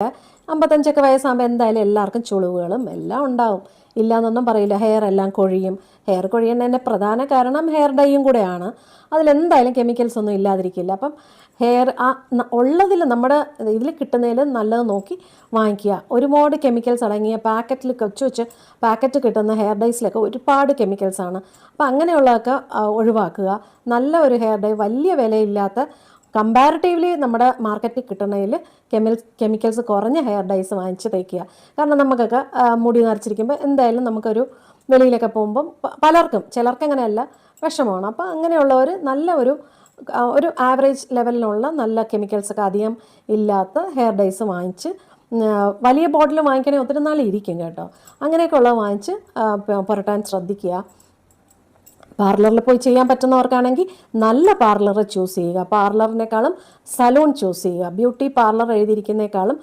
55 വയസ്സാകുമ്പോൾ എന്തായാലും എല്ലാവർക്കും ചുളിവുകളും എല്ലാം ഉണ്ടാവും. ഇല്ലയെന്നൊന്നും പറയില്ല. ഹെയർ എല്ലാം കൊഴിയും. ഹെയർ കൊഴിയുന്നതിൻ്റെ പ്രധാന കാരണം ഹെയർ ഡൈയും കൂടെയാണ്. അതിലെന്തായാലും കെമിക്കൽസ് ഒന്നും ഇല്ലാതിരിക്കില്ല. അപ്പം ഹെയർ ഉള്ളതിൽ നമ്മുടെ ഇതിൽ കിട്ടുന്നതിൽ നല്ലത് നോക്കി വാങ്ങിക്കുക. ഒരുപാട് കെമിക്കൽസ് അടങ്ങിയ പാക്കറ്റിൽ കൊച്ചു പാക്കറ്റ് കിട്ടുന്ന ഹെയർ ഡൈസിലൊക്കെ ഒരുപാട് കെമിക്കൽസാണ്. അപ്പോൾ അങ്ങനെയുള്ളതൊക്കെ ഒഴിവാക്കുക. നല്ല ഒരു ഹെയർ ഡൈ വലിയ വിലയില്ലാത്ത കമ്പാരിറ്റീവ്ലി നമ്മുടെ മാർക്കറ്റിൽ കിട്ടുന്നതിൽ കെമിക്കൽസ് കുറഞ്ഞ ഹെയർ ഡൈസ് വാങ്ങിച്ച് തേക്കുക. കാരണം നമുക്കൊക്കെ മുടി നരച്ചിരിക്കുമ്പോൾ എന്തായാലും നമുക്കൊരു വെളിയിലൊക്കെ പോകുമ്പം പലർക്കും ചിലർക്കങ്ങനെയല്ല വിഷമമാണ്. അപ്പോൾ അങ്ങനെയുള്ളവർ നല്ല ഒരു ആവറേജ് ലെവലിലുള്ള നല്ല കെമിക്കൽസൊക്കെ അധികം ഇല്ലാത്ത ഹെയർ ഡൈസ് വാങ്ങിച്ച് വലിയ ബോട്ടിൽ വാങ്ങിക്കണേ ഒത്തിരി നാൾ ഇരിക്കും കേട്ടോ. അങ്ങനെയൊക്കെ ഉള്ളത് വാങ്ങിച്ച് പുരട്ടാൻ ശ്രദ്ധിക്കുക. പാർലറിൽ പോയി ചെയ്യാൻ പറ്റുന്നവർക്കാണെങ്കിൽ നല്ല പാർലർ ചൂസ് ചെയ്യുക. പാർലറിനേക്കാളും സലൂൺ ചൂസ് ചെയ്യുക. Beauty parlour എഴുതിയിരിക്കുന്നേക്കാളും